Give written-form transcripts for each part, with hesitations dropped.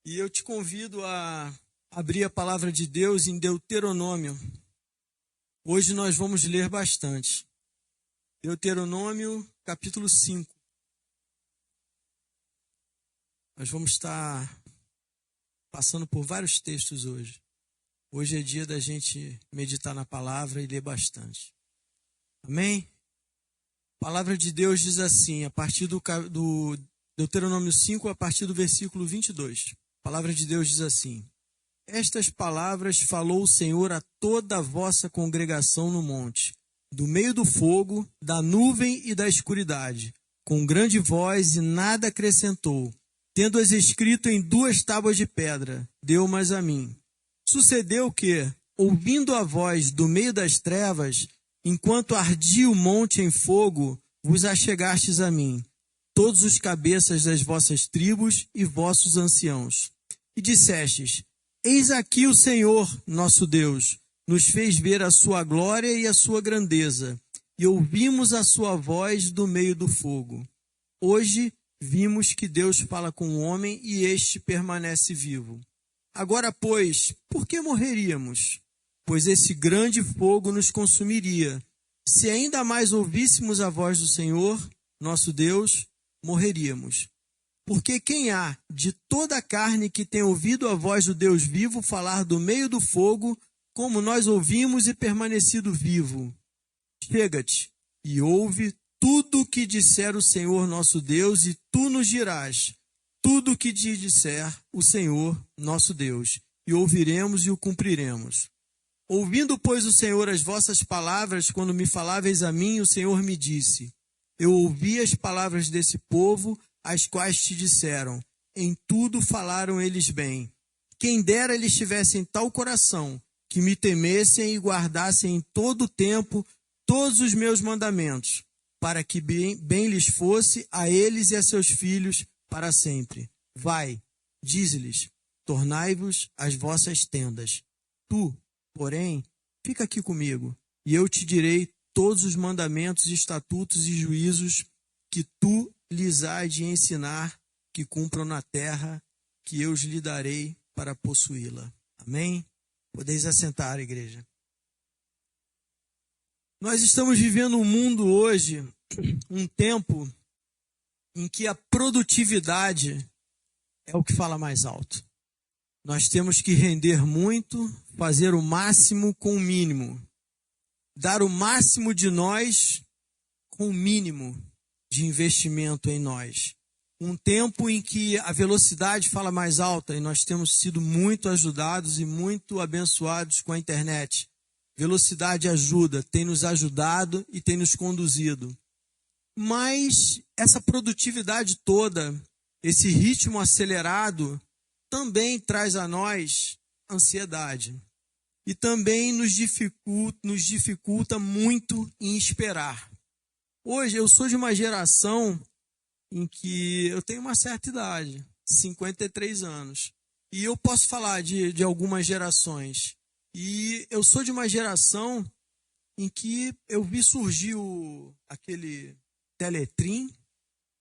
E eu te convido a abrir a palavra de Deus em Deuteronômio. Hoje nós vamos ler bastante. Deuteronômio, capítulo 5. Nós vamos estar passando por vários textos hoje. Hoje é dia da gente meditar na palavra e ler bastante. Amém? A palavra de Deus diz assim, a partir do Deuteronômio 5, a partir do versículo 22. A palavra de Deus diz assim: Estas palavras falou o Senhor a toda a vossa congregação no monte, do meio do fogo, da nuvem e da escuridade, com grande voz, e nada acrescentou, tendo-as escrito em 2 tábuas de pedra, deu-mas a mim. Sucedeu que, ouvindo a voz do meio das trevas, enquanto ardia o monte em fogo, vos achegastes a mim, todos os cabeças das vossas tribos e vossos anciãos. E dissestes: Eis aqui o Senhor, nosso Deus, nos fez ver a sua glória e a sua grandeza, e ouvimos a sua voz do meio do fogo. Hoje vimos que Deus fala com o homem e este permanece vivo. Agora, pois, por que morreríamos? Pois esse grande fogo nos consumiria. Se ainda mais ouvíssemos a voz do Senhor, nosso Deus, morreríamos. Porque quem há de toda a carne que tem ouvido a voz do Deus vivo falar do meio do fogo, como nós ouvimos e permanecido vivo? Chega-te e ouve tudo o que disser o Senhor nosso Deus, e tu nos dirás tudo o que te disser o Senhor nosso Deus, e ouviremos e o cumpriremos. Ouvindo, pois, o Senhor as vossas palavras, quando me faláveis a mim, o Senhor me disse: Eu ouvi as palavras desse povo, as quais te disseram, em tudo falaram eles bem. Quem dera eles tivessem tal coração, que me temessem e guardassem em todo o tempo todos os meus mandamentos, para que bem lhes fosse a eles e a seus filhos para sempre. Vai, dize-lhes, tornai-vos as vossas tendas. Tu, porém, fica aqui comigo, e eu te direi todos os mandamentos, estatutos e juízos que tu lhes há de ensinar, que cumpram na terra, que eu lhe darei para possuí-la. Amém? Podeis assentar, igreja. Nós estamos vivendo um mundo hoje, um tempo em que a produtividade é o que fala mais alto. Nós temos que render muito, fazer o máximo com o mínimo. Dar o máximo de nós com o mínimo de investimento em nós. Um tempo em que a velocidade fala mais alta e nós temos sido muito ajudados e muito abençoados com a internet. Velocidade ajuda, tem nos ajudado e tem nos conduzido. Mas essa produtividade toda, esse ritmo acelerado, também traz a nós ansiedade. E também nos dificulta muito em esperar. Hoje eu sou de uma geração em que eu tenho uma certa idade, 53 anos. E eu posso falar de algumas gerações. E eu sou de uma geração em que eu vi surgir aquele Teletrim,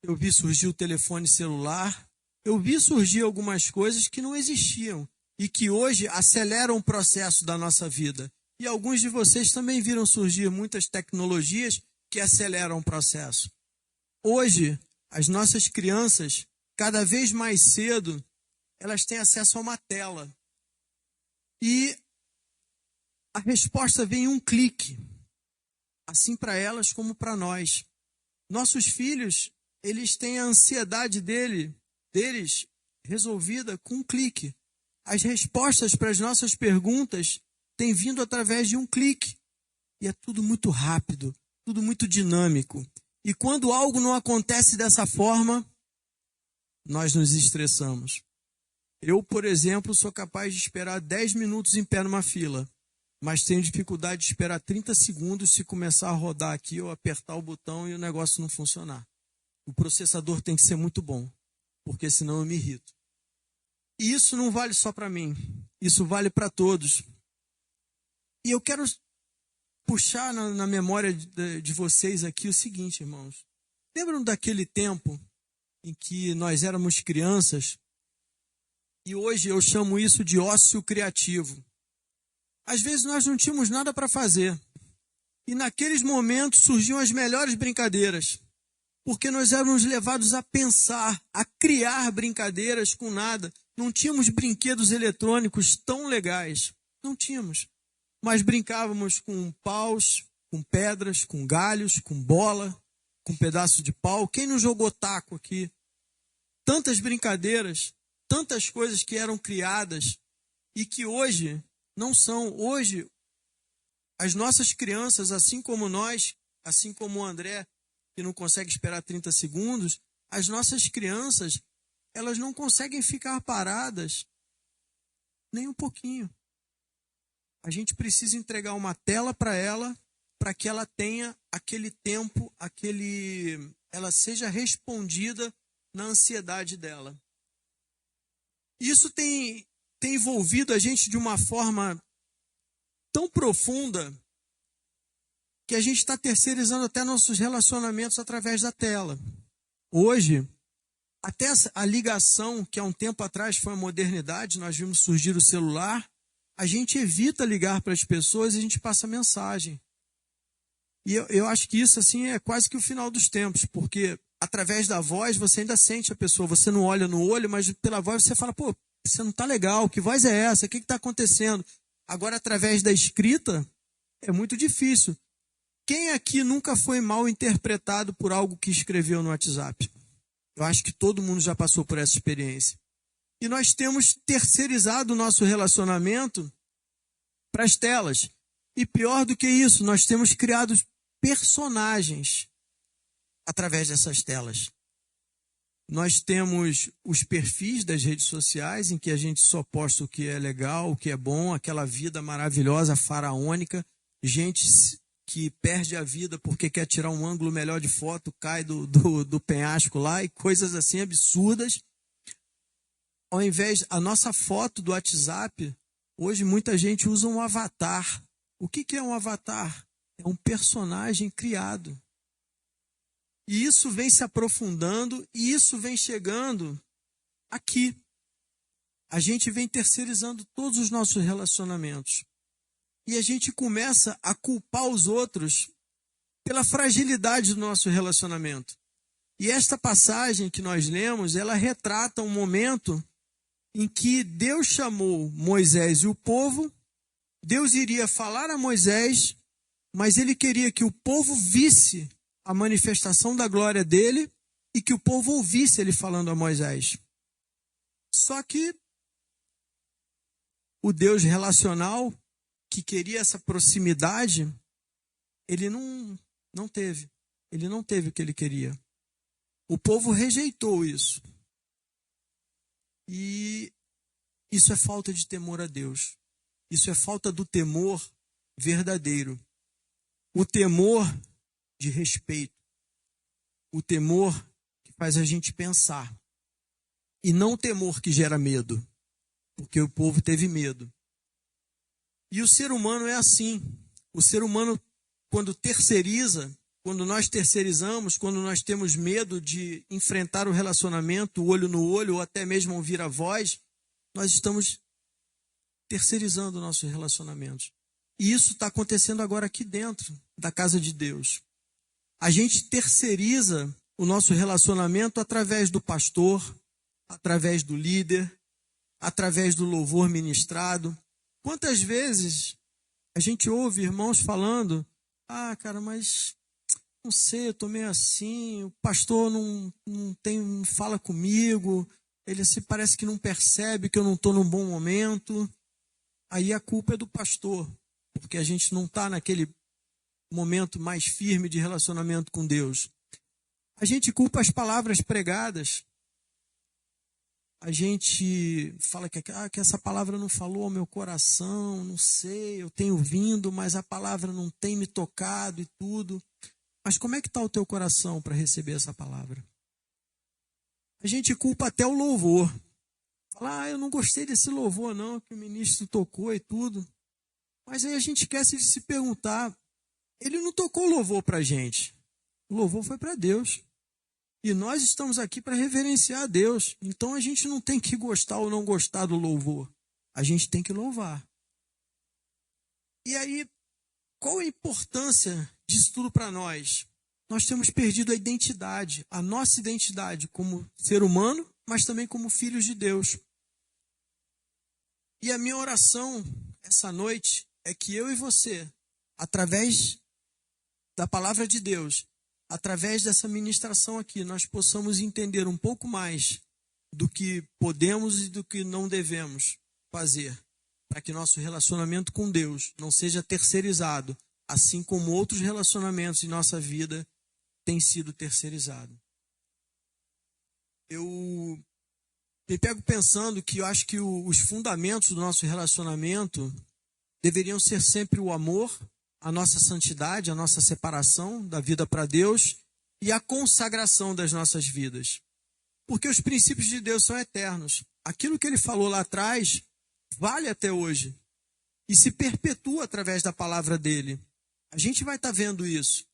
eu vi surgir o telefone celular, eu vi surgir algumas coisas que não existiam e que hoje aceleram o processo da nossa vida. E alguns de vocês também viram surgir muitas tecnologias que aceleram o processo. Hoje, as nossas crianças, cada vez mais cedo, elas têm acesso a uma tela. E a resposta vem em um clique, assim para elas como para nós. Nossos filhos, eles têm a ansiedade deles resolvida com um clique. As respostas para as nossas perguntas têm vindo através de um clique. E é tudo muito rápido, tudo muito dinâmico. E quando algo não acontece dessa forma, nós nos estressamos. Eu, por exemplo, sou capaz de esperar 10 minutos em pé numa fila, mas tenho dificuldade de esperar 30 segundos se começar a rodar aqui, eu apertar o botão e o negócio não funcionar. O processador tem que ser muito bom, porque senão eu me irrito. E isso não vale só para mim, isso vale para todos. E eu quero puxar na memória de vocês aqui o seguinte, irmãos. Lembram daquele tempo em que nós éramos crianças E hoje eu chamo isso de ócio criativo. Às vezes nós não tínhamos nada para fazer. E naqueles momentos surgiam as melhores brincadeiras. Porque nós éramos levados a pensar, a criar brincadeiras com nada. Não tínhamos brinquedos eletrônicos tão legais. Não tínhamos. Mas brincávamos com paus, com pedras, com galhos, com bola, com pedaço de pau. Quem não jogou taco aqui? Tantas brincadeiras, tantas coisas que eram criadas e que hoje não são. Hoje, as nossas crianças, assim como nós, assim como o André, que não consegue esperar 30 segundos, as nossas crianças, elas não conseguem ficar paradas nem um pouquinho. A gente precisa entregar uma tela para ela, para que ela tenha aquele tempo, ela seja respondida na ansiedade dela. Isso tem envolvido a gente de uma forma tão profunda que a gente está terceirizando até nossos relacionamentos através da tela. Hoje, até a ligação, que há um tempo atrás foi a modernidade, nós vimos surgir o celular, a gente evita ligar para as pessoas e a gente passa mensagem. E eu acho que isso assim é quase que o final dos tempos, porque através da voz você ainda sente a pessoa, você não olha no olho, mas pela voz você fala, pô, você não está legal, que voz é essa? O que está acontecendo? Agora, através da escrita, é muito difícil. Quem aqui nunca foi mal interpretado por algo que escreveu no WhatsApp? Eu acho que todo mundo já passou por essa experiência. E nós temos terceirizado o nosso relacionamento para as telas. E pior do que isso, nós temos criado personagens através dessas telas. Nós temos os perfis das redes sociais, em que a gente só posta o que é legal, o que é bom, aquela vida maravilhosa, faraônica, gente que perde a vida porque quer tirar um ângulo melhor de foto, cai do penhasco lá e coisas assim absurdas. Ao invés, a nossa foto do WhatsApp, hoje muita gente usa um avatar. O que é um avatar? É um personagem criado. E isso vem se aprofundando e isso vem chegando aqui. A gente vem terceirizando todos os nossos relacionamentos. E a gente começa a culpar os outros pela fragilidade do nosso relacionamento. E esta passagem que nós lemos, ela retrata um momento em que Deus chamou Moisés e o povo. Deus iria falar a Moisés, mas ele queria que o povo visse a manifestação da glória dele e que o povo ouvisse ele falando a Moisés. Só que o Deus relacional, que queria essa proximidade, ele não teve. Ele não teve o que ele queria. O povo rejeitou isso. E isso é falta de temor a Deus. Isso é falta do temor verdadeiro. O temor de respeito. O temor que faz a gente pensar. E não o temor que gera medo. Porque o povo teve medo. E o ser humano é assim. O ser humano, quando terceiriza, quando nós terceirizamos, quando nós temos medo de enfrentar o relacionamento, olho no olho, ou até mesmo ouvir a voz, nós estamos terceirizando nossos relacionamentos. E isso está acontecendo agora aqui dentro da casa de Deus. A gente terceiriza o nosso relacionamento através do pastor, através do líder, através do louvor ministrado. Quantas vezes a gente ouve irmãos falando, cara, mas não sei, eu estou meio assim, o pastor não fala comigo, ele assim, parece que não percebe que eu não estou num bom momento. Aí a culpa é do pastor, porque a gente não está naquele momento mais firme de relacionamento com Deus. A gente culpa as palavras pregadas. A gente fala que essa palavra não falou ao meu coração, não sei, eu tenho vindo, mas a palavra não tem me tocado e tudo. Mas como é que está o teu coração para receber essa palavra? A gente culpa até o louvor. Fala, eu não gostei desse louvor não, que o ministro tocou e tudo. Mas aí a gente esquece de se perguntar, ele não tocou louvor para a gente. O louvor foi para Deus. E nós estamos aqui para reverenciar a Deus. Então a gente não tem que gostar ou não gostar do louvor. A gente tem que louvar. E aí, qual a importância disso tudo para nós? Nós temos perdido a identidade, a nossa identidade como ser humano, mas também como filhos de Deus. E a minha oração essa noite é que eu e você, através da palavra de Deus, através dessa ministração aqui, nós possamos entender um pouco mais do que podemos e do que não devemos fazer, para que nosso relacionamento com Deus não seja terceirizado, assim como outros relacionamentos em nossa vida têm sido terceirizados. Eu me pego pensando que eu acho que os fundamentos do nosso relacionamento deveriam ser sempre o amor, a nossa santidade, a nossa separação da vida para Deus e a consagração das nossas vidas. Porque os princípios de Deus são eternos. Aquilo que ele falou lá atrás vale até hoje e se perpetua através da palavra dele. A gente vai estar vendo isso.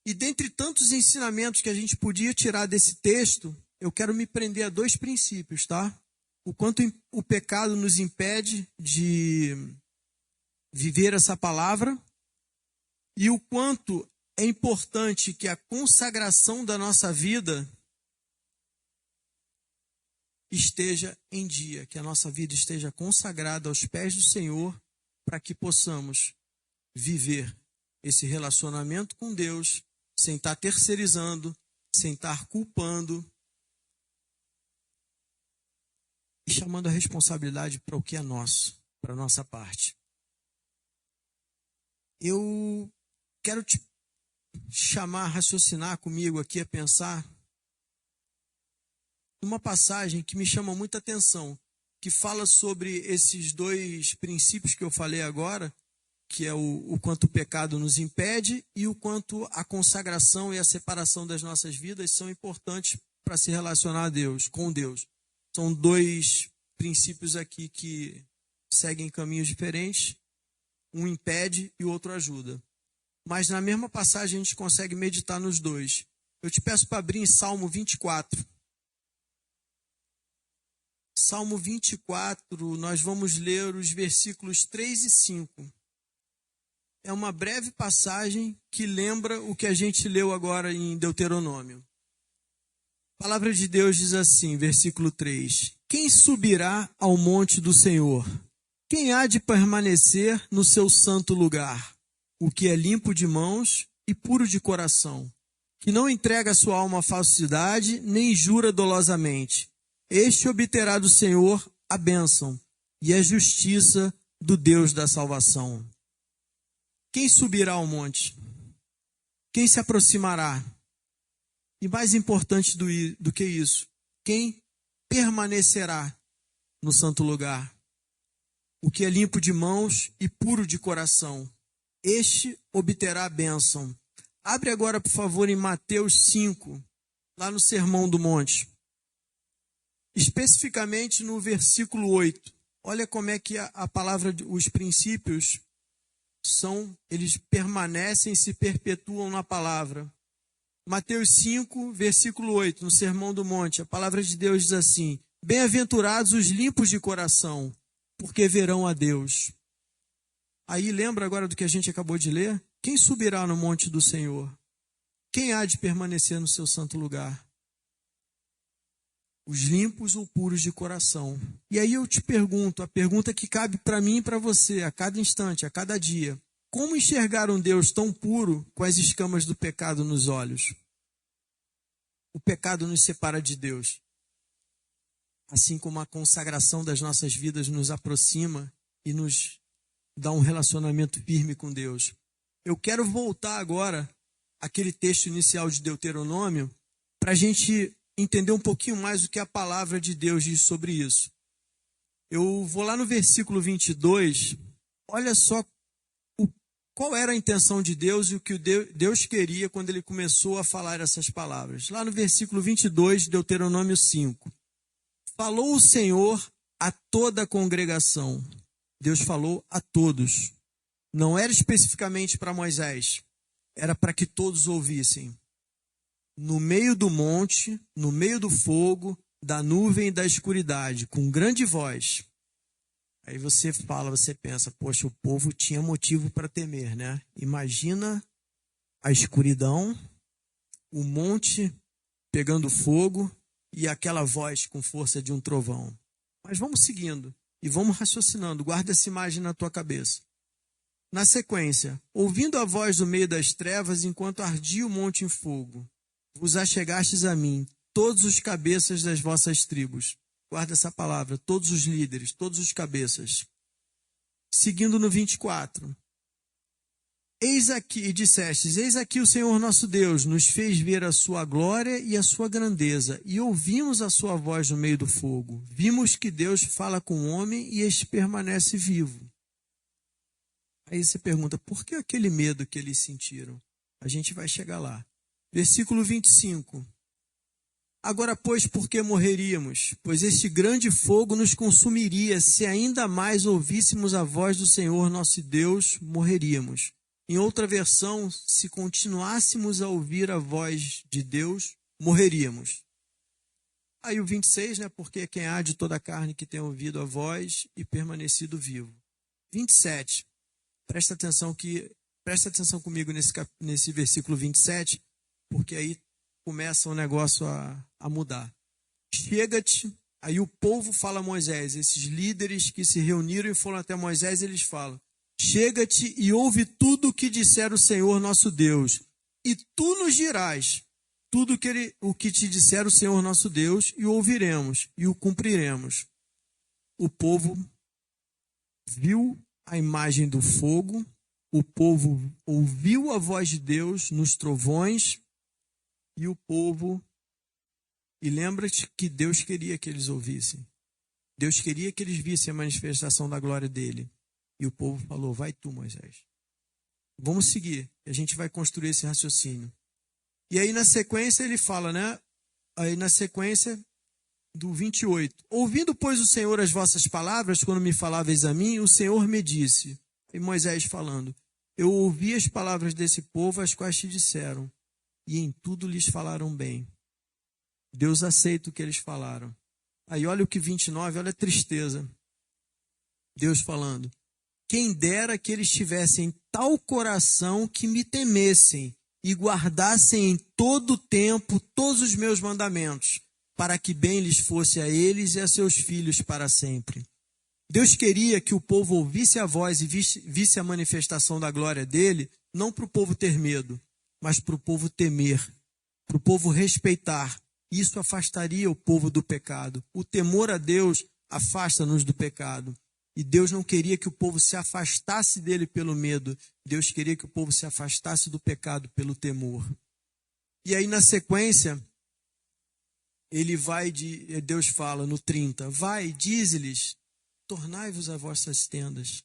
E dentre tantos ensinamentos que a gente podia tirar desse texto, eu quero me prender a 2 princípios, tá? O quanto o pecado nos impede de viver essa palavra e o quanto é importante que a consagração da nossa vida esteja em dia, que a nossa vida esteja consagrada aos pés do Senhor, para que possamos viver esse relacionamento com Deus sem estar terceirizando, sem estar culpando e chamando a responsabilidade para o que é nosso, para a nossa parte. Eu quero te chamar a raciocinar comigo aqui, a pensar uma passagem que me chama muita atenção, que fala sobre esses 2 princípios que eu falei agora, que é o quanto o pecado nos impede e o quanto a consagração e a separação das nossas vidas são importantes para se relacionar a Deus, com Deus. São 2 princípios aqui que seguem caminhos diferentes, um impede e o outro ajuda. Mas na mesma passagem a gente consegue meditar nos 2. Eu te peço para abrir em Salmo 24. Salmo 24, nós vamos ler os versículos 3 e 5. É uma breve passagem que lembra o que a gente leu agora em Deuteronômio. A palavra de Deus diz assim, versículo 3. Quem subirá ao monte do Senhor? Quem há de permanecer no seu santo lugar? O que é limpo de mãos e puro de coração, que não entrega sua alma à falsidade, nem jura dolosamente. Este obterá do Senhor a bênção e a justiça do Deus da salvação. Quem subirá ao monte? Quem se aproximará? E mais importante do que isso, quem permanecerá no santo lugar? O que é limpo de mãos e puro de coração, este obterá a bênção. Abre agora, por favor, em Mateus 5, lá no Sermão do Monte. Especificamente no versículo 8. Olha como é que a palavra, os princípios eles permanecem e se perpetuam na palavra. Mateus 5, versículo 8, no Sermão do Monte, a palavra de Deus diz assim: bem-aventurados os limpos de coração, porque verão a Deus. Aí lembra agora do que a gente acabou de ler? Quem subirá no monte do Senhor? Quem há de permanecer no seu santo lugar? Os limpos ou puros de coração. E aí eu te pergunto, a pergunta que cabe para mim e para você, a cada instante, a cada dia. Como enxergar um Deus tão puro com as escamas do pecado nos olhos? O pecado nos separa de Deus. Assim como a consagração das nossas vidas nos aproxima e nos dá um relacionamento firme com Deus. Eu quero voltar agora àquele texto inicial de Deuteronômio para a gente entender um pouquinho mais o que a palavra de Deus diz sobre isso. Eu vou lá no versículo 22, olha só qual era a intenção de Deus e o que Deus queria quando ele começou a falar essas palavras. Lá no versículo 22 de Deuteronômio 5. Falou o Senhor a toda a congregação. Deus falou a todos. Não era especificamente para Moisés, era para que todos ouvissem. no meio do monte, no meio do fogo, da nuvem e da escuridade, com grande voz. Aí você fala, você pensa, poxa, o povo tinha motivo para temer, né? Imagina a escuridão, o monte pegando fogo e aquela voz com força de um trovão. Mas vamos seguindo e vamos raciocinando. Guarda essa imagem na tua cabeça. Na sequência, ouvindo a voz do meio das trevas, enquanto ardia o monte em fogo, vos achegastes a mim, todos os cabeças das vossas tribos. Guarda essa palavra, todos os líderes, todos os cabeças. Seguindo no 24. Eis aqui, e dissestes, eis aqui o Senhor nosso Deus, nos fez ver a sua glória e a sua grandeza, e ouvimos a sua voz no meio do fogo. Vimos que Deus fala com o homem e este permanece vivo. Aí você pergunta, por que aquele medo que eles sentiram? A gente vai chegar lá. Versículo 25. Agora, pois, por que morreríamos? Pois este grande fogo nos consumiria, se ainda mais ouvíssemos a voz do Senhor nosso Deus, morreríamos. Em outra versão, se continuássemos a ouvir a voz de Deus, morreríamos. Aí o 26, né? Porque quem há de toda a carne que tem ouvido a voz e permanecido vivo. 27. Presta atenção comigo nesse versículo 27, porque aí começa o negócio a mudar. Chega-te, aí o povo fala a Moisés, esses líderes que se reuniram e foram até Moisés, eles falam, chega-te e ouve tudo o que disser o Senhor nosso Deus, e tu nos dirás tudo o que te disser o Senhor nosso Deus, e o ouviremos, e o cumpriremos. O povo viu a imagem do fogo, o povo ouviu a voz de Deus nos trovões, e o povo, e lembra-te que Deus queria que eles ouvissem. Deus queria que eles vissem a manifestação da glória dele. E o povo falou, vai tu, Moisés. Vamos seguir, a gente vai construir esse raciocínio. E aí na sequência ele fala, né? Aí na sequência do 28. Ouvindo, pois, o Senhor as vossas palavras, quando me faláveis a mim, o Senhor me disse. E Moisés falando, eu ouvi as palavras desse povo, as quais te disseram, e em tudo lhes falaram bem. Deus aceita o que eles falaram. Aí olha o que 29, olha a tristeza. Deus falando, quem dera que eles tivessem tal coração que me temessem e guardassem em todo o tempo todos os meus mandamentos, para que bem lhes fosse a eles e a seus filhos para sempre. Deus queria que o povo ouvisse a voz e visse a manifestação da glória dele, não para o povo ter medo, mas para o povo temer, para o povo respeitar. Isso afastaria o povo do pecado. O temor a Deus afasta-nos do pecado. E Deus não queria que o povo se afastasse dele pelo medo. Deus queria que o povo se afastasse do pecado pelo temor. E aí na sequência, Deus fala no 30, vai, dize-lhes, tornai-vos as vossas tendas.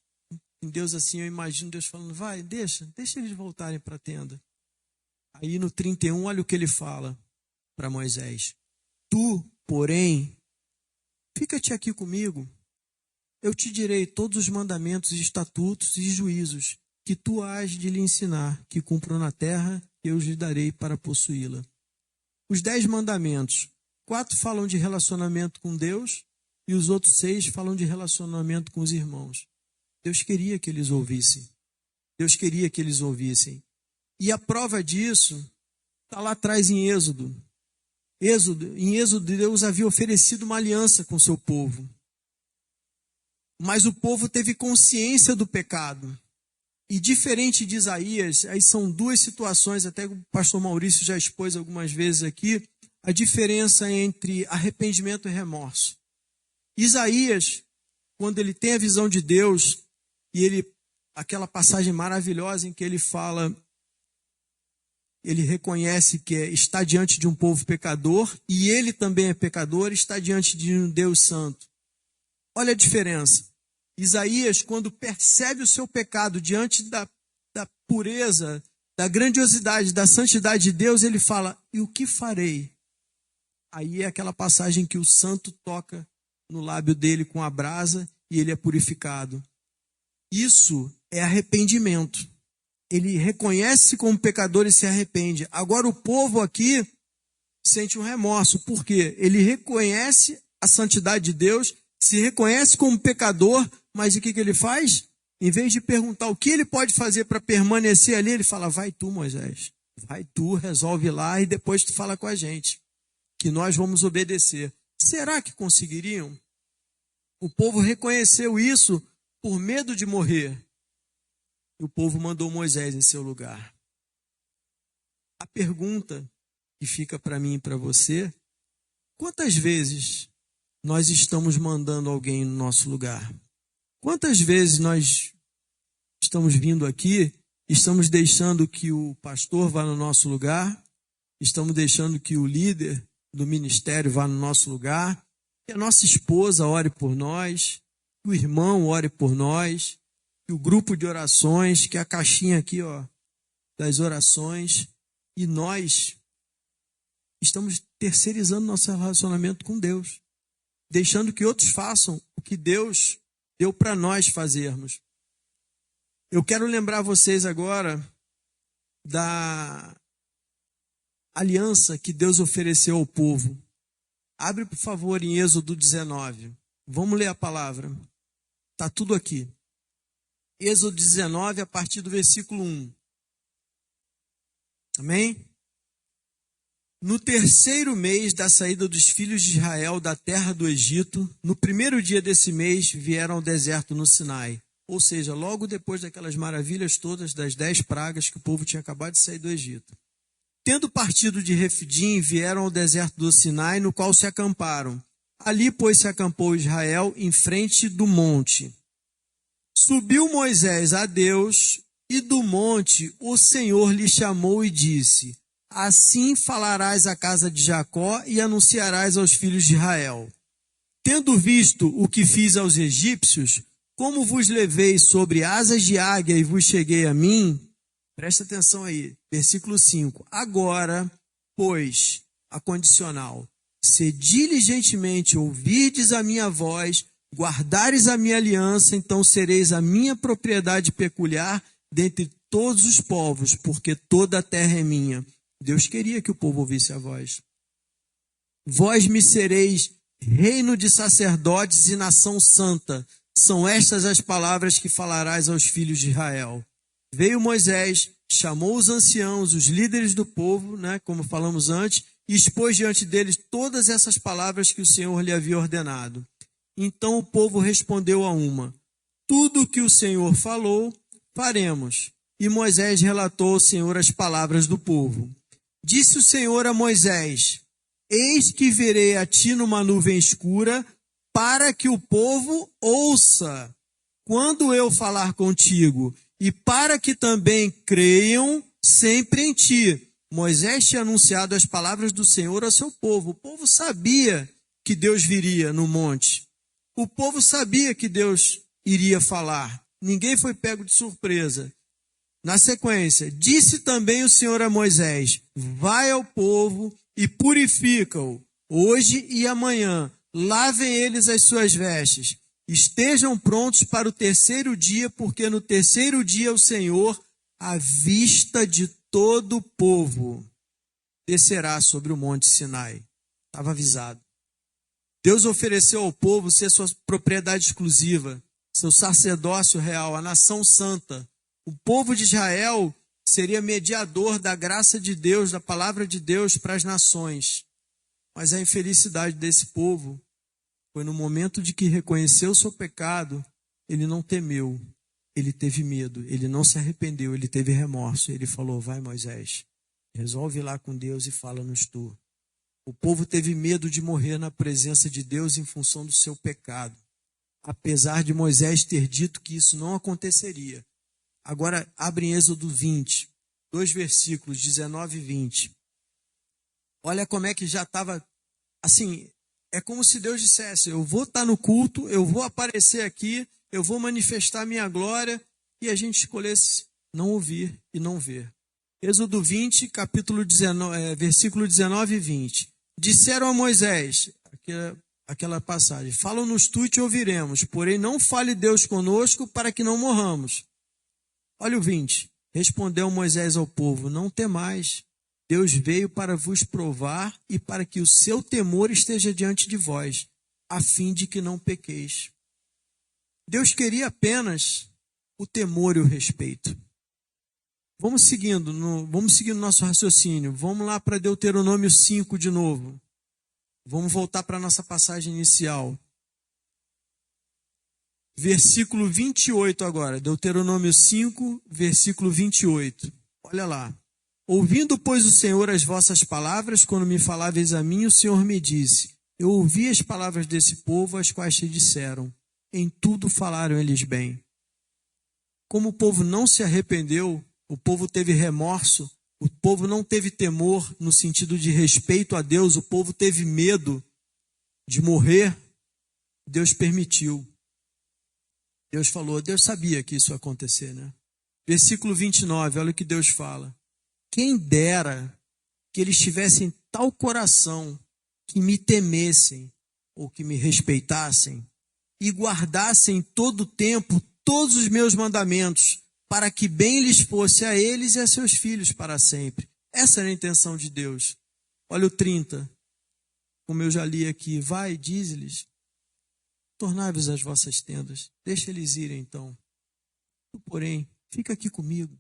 Em Deus assim, eu imagino Deus falando, vai, deixa eles voltarem para a tenda. Aí no 31, olha o que ele fala para Moisés. Tu, porém, fica-te aqui comigo. Eu te direi todos os mandamentos, estatutos e juízos que tu hás de lhe ensinar, que cumpram na terra, eu lhe darei para possuí-la. Os 10 mandamentos, 4 falam de relacionamento com Deus e os outros 6 falam de relacionamento com os irmãos. Deus queria que eles ouvissem. Deus queria que eles ouvissem. E a prova disso está lá atrás em Êxodo. Em Êxodo, Deus havia oferecido uma aliança com o seu povo. Mas o povo teve consciência do pecado. E diferente de Isaías, aí são 2 situações, até o pastor Maurício já expôs algumas vezes aqui, a diferença entre arrependimento e remorso. Isaías, quando ele tem a visão de Deus, e aquela passagem maravilhosa em que ele fala, ele reconhece que está diante de um povo pecador, e ele também é pecador, está diante de um Deus santo. Olha a diferença. Isaías, quando percebe o seu pecado diante da pureza, da grandiosidade, da santidade de Deus, ele fala, e o que farei? Aí é aquela passagem que o santo toca no lábio dele com a brasa e ele é purificado. Isso é arrependimento. Ele reconhece como pecador e se arrepende. Agora o povo aqui sente um remorso, porque ele reconhece a santidade de Deus, se reconhece como pecador, mas o que ele faz? Em vez de perguntar o que ele pode fazer para permanecer ali, ele fala, vai tu, Moisés, vai tu, resolve lá e depois tu fala com a gente, que nós vamos obedecer. Será que conseguiriam? O povo reconheceu isso por medo de morrer. E o povo mandou Moisés em seu lugar. A pergunta que fica para mim e para você, quantas vezes nós estamos mandando alguém no nosso lugar? Quantas vezes nós estamos vindo aqui, estamos deixando que o pastor vá no nosso lugar, estamos deixando que o líder do ministério vá no nosso lugar, que a nossa esposa ore por nós, que o irmão ore por nós, que o grupo de orações, que a caixinha aqui, das orações, e nós estamos terceirizando nosso relacionamento com Deus, deixando que outros façam o que Deus deu para nós fazermos. Eu quero lembrar vocês agora da aliança que Deus ofereceu ao povo. Abre, por favor, em Êxodo 19. Vamos ler a palavra. Está tudo aqui. Êxodo 19, a partir do versículo 1. Amém? No terceiro mês da saída dos filhos de Israel da terra do Egito, no primeiro dia desse mês, vieram ao deserto no Sinai. Ou seja, logo depois daquelas maravilhas todas, das 10 pragas que o povo tinha acabado de sair do Egito. Tendo partido de Refidim, vieram ao deserto do Sinai, no qual se acamparam. Ali, pois, se acampou Israel em frente do monte. Subiu Moisés a Deus, e do monte o Senhor lhe chamou e disse: assim falarás à casa de Jacó e anunciarás aos filhos de Israel. Tendo visto o que fiz aos egípcios, como vos levei sobre asas de águia e vos cheguei a mim, presta atenção aí, versículo 5. Agora, pois, a condicional, se diligentemente ouvirdes a minha voz, guardares a minha aliança, então sereis a minha propriedade peculiar dentre todos os povos, porque toda a terra é minha. Deus queria que o povo ouvisse a voz. Vós me sereis reino de sacerdotes e nação santa. São estas as palavras que falarás aos filhos de Israel. Veio Moisés, chamou os anciãos, os líderes do povo, como falamos antes, e expôs diante deles todas essas palavras que o Senhor lhe havia ordenado. Então o povo respondeu a uma: tudo o que o Senhor falou, faremos. E Moisés relatou ao Senhor as palavras do povo. Disse o Senhor a Moisés: eis que virei a ti numa nuvem escura, para que o povo ouça quando eu falar contigo, e para que também creiam sempre em ti. Moisés tinha anunciado as palavras do Senhor ao seu povo. O povo sabia que Deus viria no monte. O povo sabia que Deus iria falar. Ninguém foi pego de surpresa. Na sequência, disse também o Senhor a Moisés: vai ao povo e purifica-o, hoje e amanhã. Lavem eles as suas vestes. Estejam prontos para o terceiro dia, porque no terceiro dia o Senhor, à vista de todo o povo, descerá sobre o monte Sinai. Estava avisado. Deus ofereceu ao povo ser sua propriedade exclusiva, seu sacerdócio real, a nação santa. O povo de Israel seria mediador da graça de Deus, da palavra de Deus para as nações. Mas a infelicidade desse povo foi no momento de que reconheceu o seu pecado, ele não temeu, ele teve medo, ele não se arrependeu, ele teve remorso. Ele falou: vai, Moisés, resolve lá com Deus e fala-nos tu. O povo teve medo de morrer na presença de Deus em função do seu pecado, apesar de Moisés ter dito que isso não aconteceria. Agora, abre em Êxodo 20, 2 versículos, 19 e 20. Olha como é que já estava, assim, é como se Deus dissesse: eu vou estar no culto, eu vou aparecer aqui, eu vou manifestar minha glória, e a gente escolhesse não ouvir e não ver. Êxodo 20, versículo 19 e 20. Disseram a Moisés, aquela passagem: fala-nos tu e te ouviremos, porém não fale Deus conosco para que não morramos. Olha o 20. Respondeu Moisés ao povo: não temais, Deus veio para vos provar e para que o seu temor esteja diante de vós, a fim de que não pequeis. Deus queria apenas o temor e o respeito. Vamos seguindo nosso raciocínio. Vamos lá para Deuteronômio 5 de novo. Vamos voltar para a nossa passagem inicial. Versículo 28 agora. Deuteronômio 5, versículo 28. Olha lá. Ouvindo, pois, o Senhor as vossas palavras, quando me faláveis a mim, o Senhor me disse: eu ouvi as palavras desse povo, as quais te disseram. Em tudo falaram eles bem. Como o povo não se arrependeu, o povo teve remorso, o povo não teve temor no sentido de respeito a Deus, o povo teve medo de morrer, Deus permitiu. Deus falou, Deus sabia que isso ia acontecer, né? Versículo 29, olha o que Deus fala. Quem dera que eles tivessem tal coração que me temessem ou que me respeitassem e guardassem todo o tempo todos os meus mandamentos, para que bem lhes fosse a eles e a seus filhos para sempre. Essa era a intenção de Deus. Olha o 30, como eu já li aqui. Vai, diz-lhes, tornai-vos as vossas tendas, deixa eles irem então. Tu, porém, fica aqui comigo.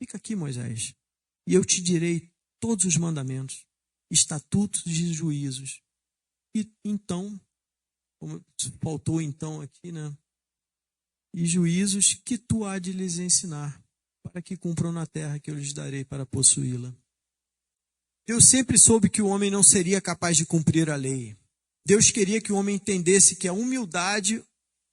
Fica aqui, Moisés, e eu te direi todos os mandamentos, estatutos e juízos. E então, como faltou então aqui, né? E juízos que tu há de lhes ensinar, para que cumpram na terra que eu lhes darei para possuí-la. Deus sempre soube que o homem não seria capaz de cumprir a lei. Deus queria que o homem entendesse que a humildade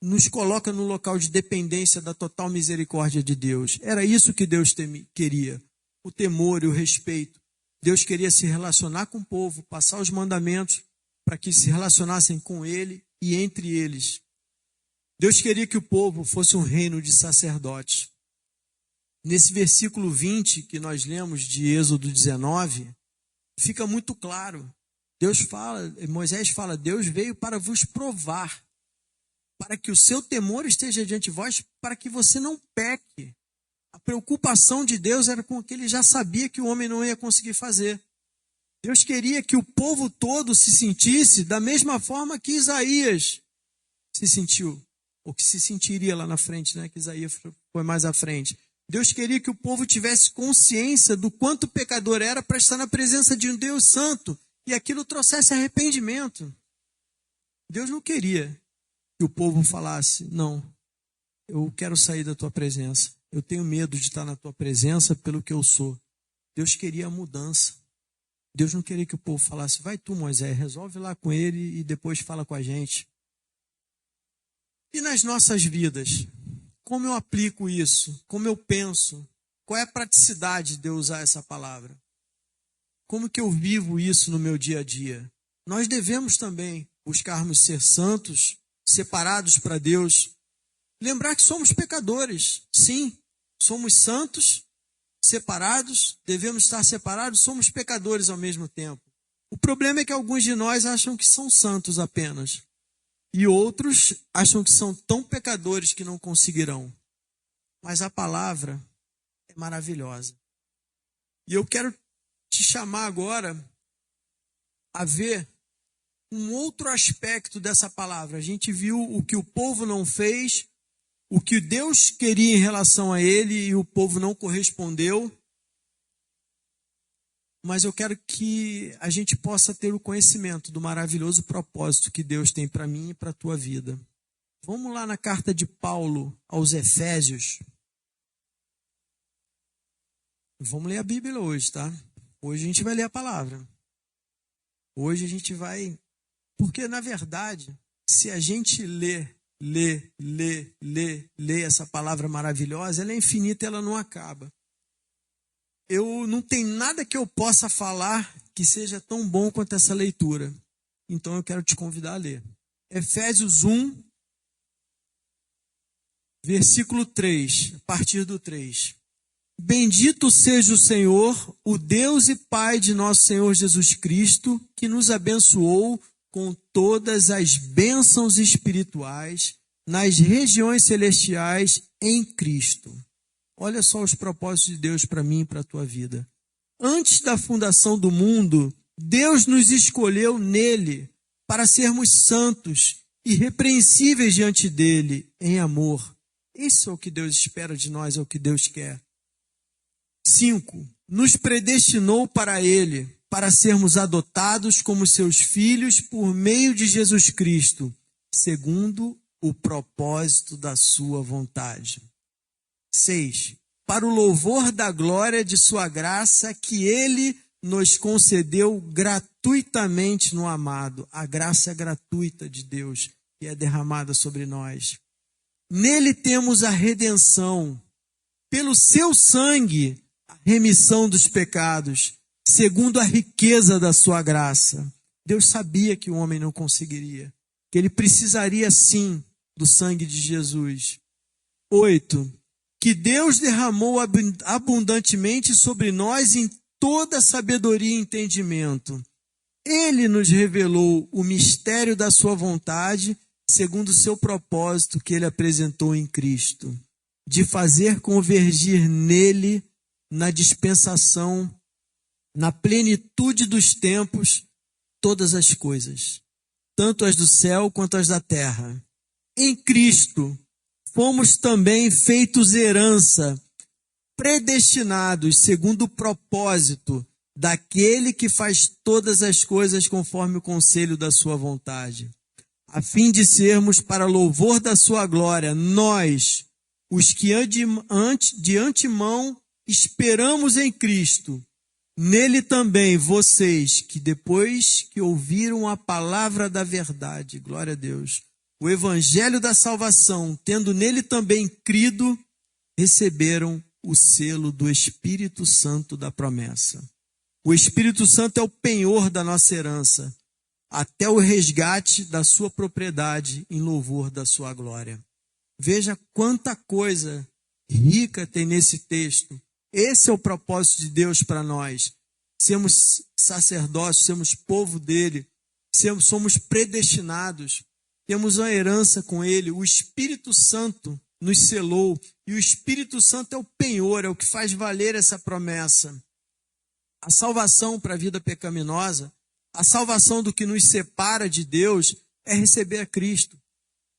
nos coloca no local de dependência da total misericórdia de Deus. Era isso que Deus queria, o temor e o respeito. Deus queria se relacionar com o povo, passar os mandamentos para que se relacionassem com ele e entre eles. Deus queria que o povo fosse um reino de sacerdotes. Nesse versículo 20 que nós lemos de Êxodo 19, fica muito claro. Moisés fala, Deus veio para vos provar, para que o seu temor esteja diante de vós, para que você não peque. A preocupação de Deus era com o que ele já sabia que o homem não ia conseguir fazer. Deus queria que o povo todo se sentisse da mesma forma que Isaías se sentiu, ou que se sentiria lá na frente, né? Que Isaías foi mais à frente. Deus queria que o povo tivesse consciência do quanto pecador era para estar na presença de um Deus santo, e aquilo trouxesse arrependimento. Deus não queria que o povo falasse, não, eu quero sair da tua presença, eu tenho medo de estar na tua presença pelo que eu sou. Deus queria a mudança. Deus não queria que o povo falasse, vai tu, Moisés, resolve lá com ele e depois fala com a gente. E nas nossas vidas, como eu aplico isso? Como eu penso? Qual é a praticidade de eu usar essa palavra? Como que eu vivo isso no meu dia a dia? Nós devemos também buscarmos ser santos, separados para Deus. Lembrar que somos pecadores. Sim, somos santos, separados, devemos estar separados, somos pecadores ao mesmo tempo. O problema é que alguns de nós acham que são santos apenas. E outros acham que são tão pecadores que não conseguirão. Mas a palavra é maravilhosa. E eu quero te chamar agora a ver um outro aspecto dessa palavra. A gente viu o que o povo não fez, o que Deus queria em relação a ele e o povo não correspondeu. Mas eu quero que a gente possa ter o conhecimento do maravilhoso propósito que Deus tem para mim e para a tua vida. Vamos lá na carta de Paulo aos Efésios. Vamos ler a Bíblia hoje, tá? Hoje a gente vai ler a palavra. Hoje a gente vai... Porque, na verdade, se a gente lê essa palavra maravilhosa, ela é infinita, ela não acaba. Eu não tenho nada que eu possa falar que seja tão bom quanto essa leitura. Então eu quero te convidar a ler. Efésios 1, versículo 3, a partir do 3. Bendito seja o Senhor, o Deus e Pai de nosso Senhor Jesus Cristo, que nos abençoou com todas as bênçãos espirituais nas regiões celestiais em Cristo. Olha só os propósitos de Deus para mim e para a tua vida. Antes da fundação do mundo, Deus nos escolheu nele para sermos santos, irrepreensíveis diante dele, em amor. Isso é o que Deus espera de nós, é o que Deus quer. 5. Nos predestinou para ele, para sermos adotados como seus filhos por meio de Jesus Cristo, segundo o propósito da sua vontade. 6. Para o louvor da glória de sua graça que ele nos concedeu gratuitamente no amado. A graça gratuita de Deus que é derramada sobre nós. Nele temos a redenção, pelo seu sangue, a remissão dos pecados, segundo a riqueza da sua graça. Deus sabia que o homem não conseguiria, que ele precisaria sim do sangue de Jesus. 8. Que Deus derramou abundantemente sobre nós em toda sabedoria e entendimento. Ele nos revelou o mistério da sua vontade, segundo o seu propósito que ele apresentou em Cristo, de fazer convergir nele, na dispensação, na plenitude dos tempos, todas as coisas, tanto as do céu quanto as da terra. Em Cristo, fomos também feitos herança, predestinados segundo o propósito daquele que faz todas as coisas conforme o conselho da sua vontade, a fim de sermos para louvor da sua glória, nós, os que de antemão esperamos em Cristo. Nele também vocês, que depois que ouviram a palavra da verdade, glória a Deus, o evangelho da salvação, tendo nele também crido, receberam o selo do Espírito Santo da promessa. O Espírito Santo é o penhor da nossa herança, até o resgate da sua propriedade em louvor da sua glória. Veja quanta coisa rica tem nesse texto. Esse é o propósito de Deus para nós. Sermos sacerdócios, sermos povo dele, somos predestinados, temos uma herança com ele. O Espírito Santo nos selou, e o Espírito Santo é o penhor, é o que faz valer essa promessa. A salvação para a vida pecaminosa, a salvação do que nos separa de Deus, é receber a Cristo,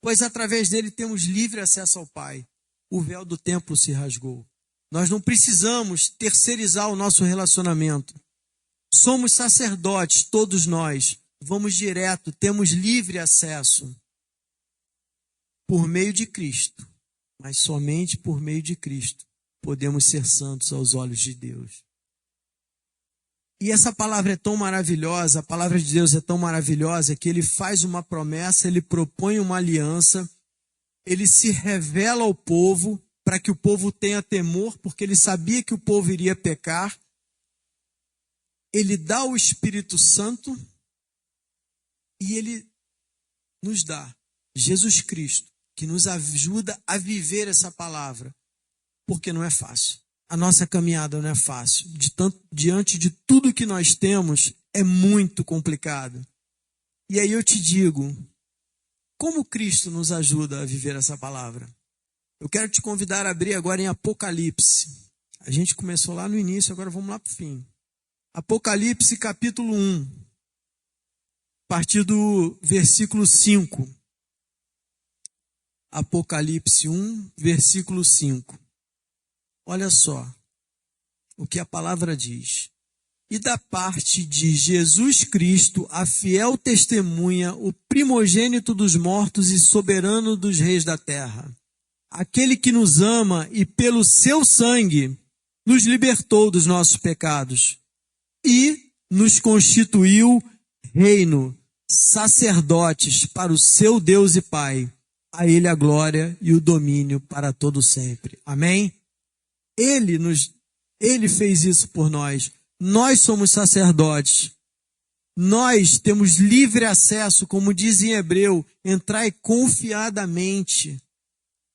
pois através dele temos livre acesso ao Pai. O véu do templo se rasgou. Nós não precisamos terceirizar o nosso relacionamento. Somos sacerdotes, todos nós. Vamos direto, temos livre acesso por meio de Cristo. Mas somente por meio de Cristo podemos ser santos aos olhos de Deus. E essa palavra é tão maravilhosa, a palavra de Deus é tão maravilhosa que ele faz uma promessa, ele propõe uma aliança, ele se revela ao povo para que o povo tenha temor, porque ele sabia que o povo iria pecar. Ele dá o Espírito Santo e ele nos dá Jesus Cristo, que nos ajuda a viver essa palavra, porque não é fácil. A nossa caminhada não é fácil. Diante de tudo que nós temos, é muito complicado. E aí eu te digo, como Cristo nos ajuda a viver essa palavra? Eu quero te convidar a abrir agora em Apocalipse. A gente começou lá no início, agora vamos lá para o fim. Apocalipse capítulo 1, a partir do versículo 5. Apocalipse 1, versículo 5. Olha só o que a palavra diz. E da parte de Jesus Cristo, a fiel testemunha, o primogênito dos mortos e soberano dos reis da terra, aquele que nos ama e pelo seu sangue nos libertou dos nossos pecados e nos constituiu reino, sacerdotes para o seu Deus e Pai. A ele a glória e o domínio para todo sempre. Amém? Ele fez isso por nós. Nós somos sacerdotes. Nós temos livre acesso, como diz em Hebreu, entrai confiadamente.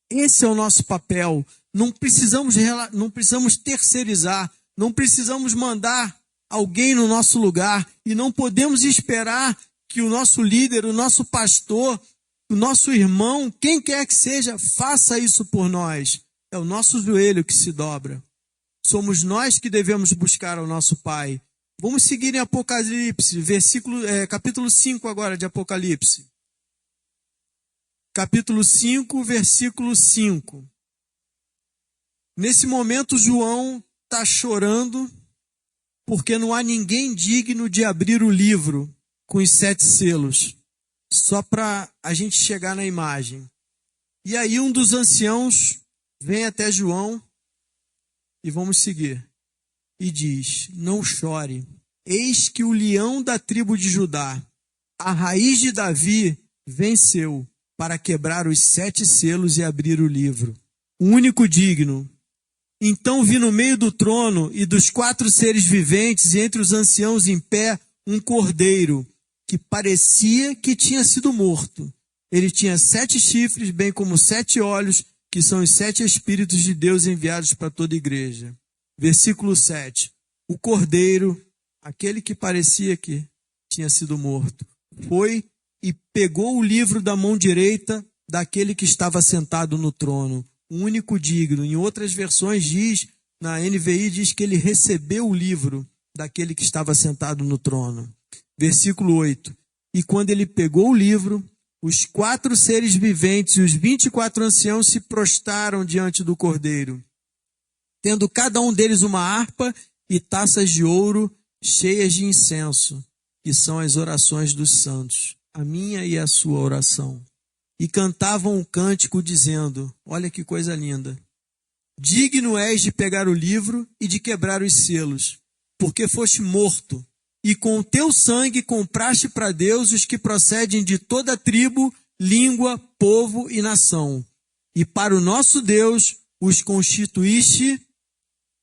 Esse é o nosso papel. Não precisamos terceirizar, não precisamos mandar alguém no nosso lugar e não podemos esperar que o nosso líder, o nosso pastor, o nosso irmão, quem quer que seja, faça isso por nós. É o nosso joelho que se dobra. Somos nós que devemos buscar ao nosso Pai. Vamos seguir em Apocalipse, capítulo 5 agora de Apocalipse. Capítulo 5, versículo 5. Nesse momento, João está chorando, porque não há ninguém digno de abrir o livro com os 7 selos. Só para a gente chegar na imagem. E aí um dos anciãos vem até João, e vamos seguir, e diz: não chore, eis que o leão da tribo de Judá, a raiz de Davi, venceu para quebrar os 7 selos e abrir o livro. O único digno. Então vi no meio do trono e dos 4 seres viventes e entre os anciãos em pé um cordeiro, que parecia que tinha sido morto. Ele tinha 7 chifres, bem como 7 olhos, que são os 7 Espíritos de Deus enviados para toda a igreja. Versículo 7. O cordeiro, aquele que parecia que tinha sido morto, foi e pegou o livro da mão direita daquele que estava sentado no trono, o único digno. Em outras versões diz, na NVI diz que ele recebeu o livro daquele que estava sentado no trono. Versículo 8. E quando ele pegou o livro, os 4 seres viventes e os 24 anciãos se prostraram diante do cordeiro, tendo cada um deles uma harpa e taças de ouro cheias de incenso, que são as orações dos santos, a minha e a sua oração. E cantavam um cântico dizendo, olha que coisa linda: digno és de pegar o livro e de quebrar os selos, porque foste morto, e com o teu sangue compraste para Deus os que procedem de toda tribo, língua, povo e nação. E para o nosso Deus os constituíste,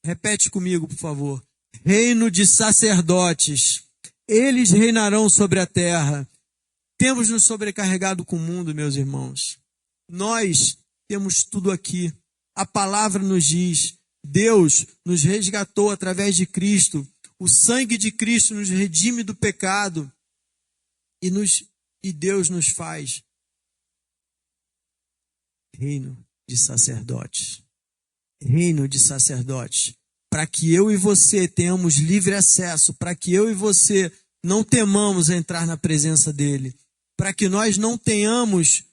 repete comigo, por favor, reino de sacerdotes. Eles reinarão sobre a terra. Temos nos sobrecarregado com o mundo, meus irmãos. Nós temos tudo aqui. A palavra nos diz, Deus nos resgatou através de Cristo. O sangue de Cristo nos redime do pecado e Deus nos faz reino de sacerdotes. Reino de sacerdotes. Para que eu e você tenhamos livre acesso, para que eu e você não temamos entrar na presença dele, para que nós não tenhamos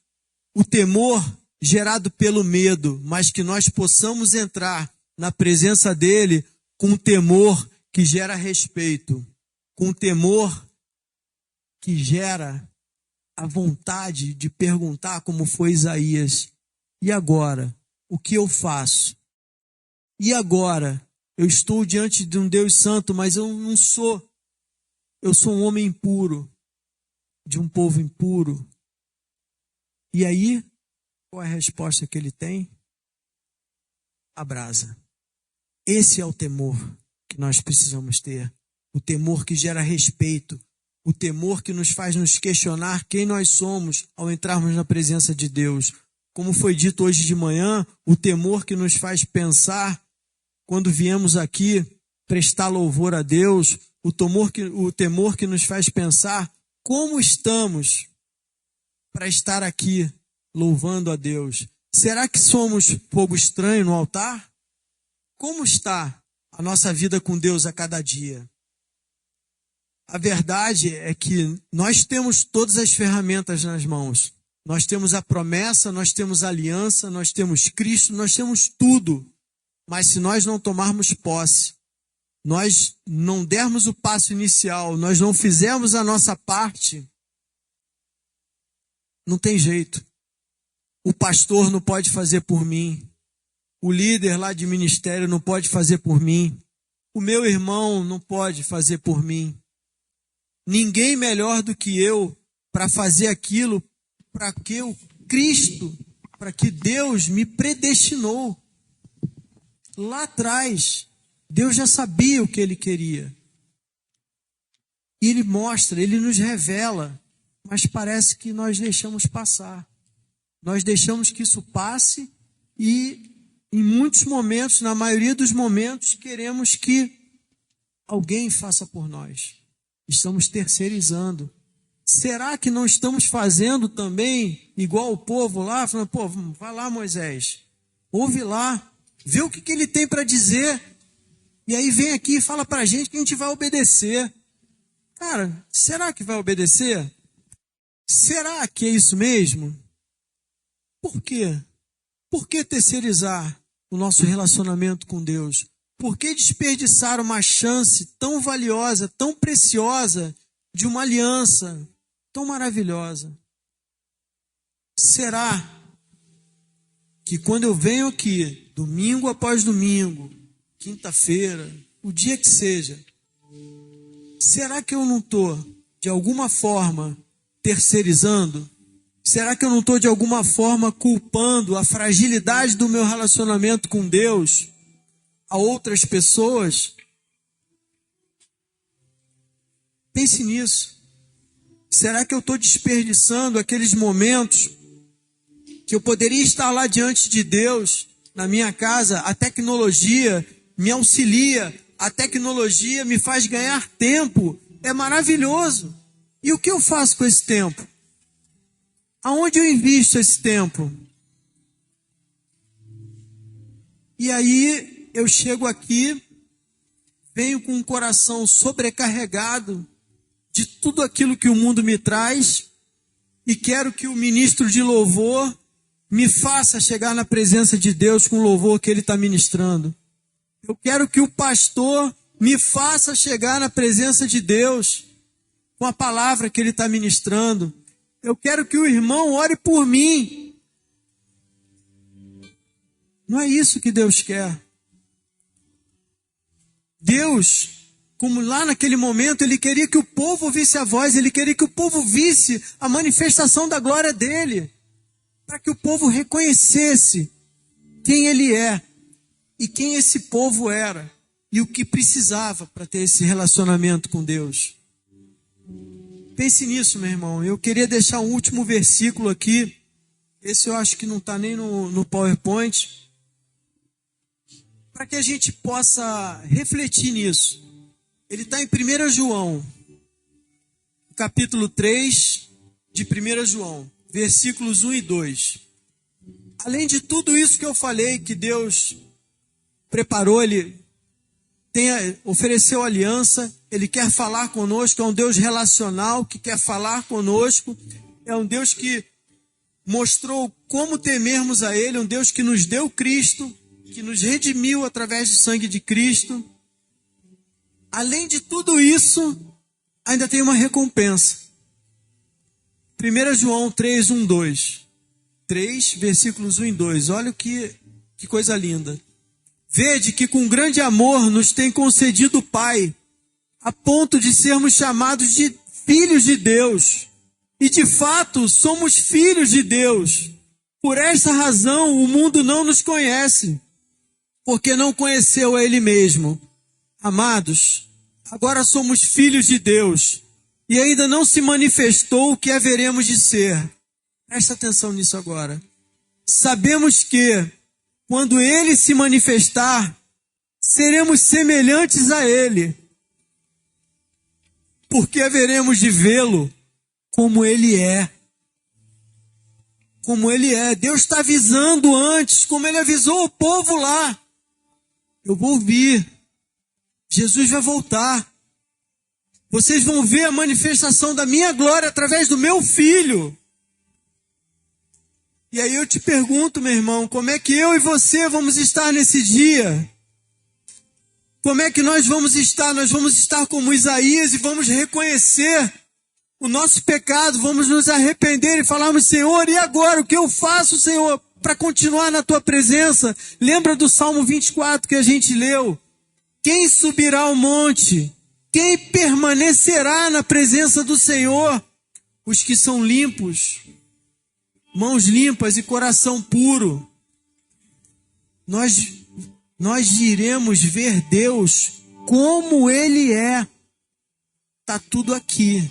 o temor gerado pelo medo, mas que nós possamos entrar na presença dele com temor que gera respeito, com temor que gera a vontade de perguntar, como foi Isaías: e agora? O que eu faço? E agora? Eu estou diante de um Deus santo, mas eu não sou. Eu sou um homem impuro, de um povo impuro. E aí, qual é a resposta que ele tem? A brasa. Esse é o temor que nós precisamos ter. O temor que gera respeito. O temor que nos faz nos questionar quem nós somos ao entrarmos na presença de Deus. Como foi dito hoje de manhã, o temor que nos faz pensar quando viemos aqui prestar louvor a Deus. O temor que nos faz pensar como estamos para estar aqui louvando a Deus. Será que somos fogo estranho no altar? Como está a nossa vida com Deus a cada dia? A verdade é que nós temos todas as ferramentas nas mãos. Nós temos a promessa, nós temos a aliança, nós temos Cristo, nós temos tudo. Mas se nós não tomarmos posse, nós não dermos o passo inicial, nós não fizermos a nossa parte, não tem jeito. O pastor não pode fazer por mim. O líder lá de ministério não pode fazer por mim. O meu irmão não pode fazer por mim. Ninguém melhor do que eu para fazer aquilo para que o Cristo, para que Deus me predestinou. Lá atrás, Deus já sabia o que Ele queria. E Ele mostra, Ele nos revela, mas parece que nós deixamos passar. Nós deixamos que isso passe e, em muitos momentos, na maioria dos momentos, queremos que alguém faça por nós. Estamos terceirizando. Será que não estamos fazendo também igual o povo lá? Falando, pô, vai lá, Moisés, ouve lá, vê o que ele tem para dizer. E aí vem aqui e fala pra gente que a gente vai obedecer. Cara, será que vai obedecer? Será que é isso mesmo? Por quê? Por que terceirizar o nosso relacionamento com Deus? Por que desperdiçar uma chance tão valiosa, tão preciosa, de uma aliança tão maravilhosa? Será que quando eu venho aqui, domingo após domingo, quinta-feira, o dia que seja, será que eu não estou, de alguma forma, terceirizando? Será que eu não estou, de alguma forma, culpando a fragilidade do meu relacionamento com Deus a outras pessoas? Pense nisso. Será que eu estou desperdiçando aqueles momentos que eu poderia estar lá diante de Deus, na minha casa? A tecnologia me auxilia, a tecnologia me faz ganhar tempo, é maravilhoso. E o que eu faço com esse tempo? Aonde eu invisto esse tempo? E aí eu chego aqui, venho com um coração sobrecarregado de tudo aquilo que o mundo me traz e quero que o ministro de louvor me faça chegar na presença de Deus com o louvor que ele está ministrando. Eu quero que o pastor me faça chegar na presença de Deus com a palavra que ele está ministrando. Eu quero que o irmão ore por mim. Não é isso que Deus quer. Deus, como lá naquele momento, ele queria que o povo ouvisse a voz, ele queria que o povo visse a manifestação da glória dele, para que o povo reconhecesse quem ele é e quem esse povo era e o que precisava para ter esse relacionamento com Deus. Pense nisso, meu irmão. Eu queria deixar um último versículo aqui. Esse eu acho que não está nem no PowerPoint. Para que a gente possa refletir nisso. Ele está em 1 João, capítulo 3 de 1 João, versículos 1 e 2. Além de tudo isso que eu falei, que Deus preparou, Ele ofereceu aliança, Ele quer falar conosco, é um Deus relacional que quer falar conosco, é um Deus que mostrou como temermos a Ele, um Deus que nos deu Cristo, que nos redimiu através do sangue de Cristo. Além de tudo isso, ainda tem uma recompensa. 1 João 3, 1, 2. 3, versículos 1 e 2. Olha que coisa linda. Vede que com grande amor nos tem concedido o Pai, a ponto de sermos chamados de filhos de Deus. E de fato, somos filhos de Deus. Por esta razão, o mundo não nos conhece, porque não conheceu a Ele mesmo. Amados, agora somos filhos de Deus, e ainda não se manifestou o que haveremos de ser. Presta atenção nisso agora. Sabemos que, quando Ele se manifestar, seremos semelhantes a Ele, porque haveremos de vê-lo como Ele é. Como Ele é. Deus está avisando antes, como Ele avisou o povo lá. Eu vou vir. Jesus vai voltar. Vocês vão ver a manifestação da minha glória através do meu Filho. E aí eu te pergunto, meu irmão, como é que eu e você vamos estar nesse dia? Como é que nós vamos estar? Nós vamos estar como Isaías e vamos reconhecer o nosso pecado, vamos nos arrepender e falarmos: Senhor, e agora? O que eu faço, Senhor, para continuar na Tua presença? Lembra do Salmo 24 que a gente leu? Quem subirá ao monte? Quem permanecerá na presença do Senhor? Os que são limpos, mãos limpas e coração puro. Nós iremos ver Deus como Ele é. Está tudo aqui.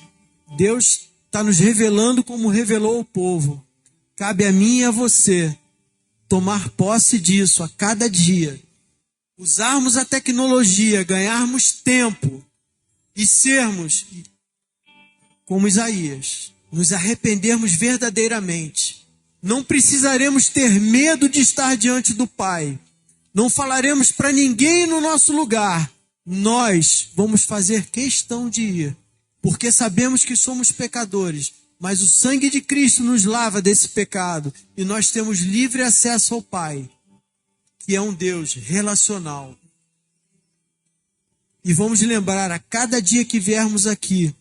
Deus está nos revelando como revelou o povo. Cabe a mim e a você tomar posse disso a cada dia. Usarmos a tecnologia, ganharmos tempo e sermos como Isaías. Nos arrependermos verdadeiramente. Não precisaremos ter medo de estar diante do Pai, Não falaremos para ninguém no nosso lugar. Nós vamos fazer questão de ir, porque sabemos que somos pecadores, mas o sangue de Cristo nos lava desse pecado e nós temos livre acesso ao Pai, que é um Deus relacional. E vamos lembrar a cada dia que viermos aqui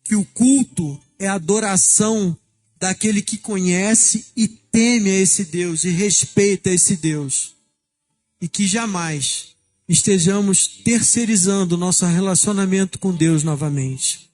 que o culto é a adoração daquele que conhece e teme a esse Deus e respeita esse Deus. E que jamais estejamos terceirizando nosso relacionamento com Deus novamente.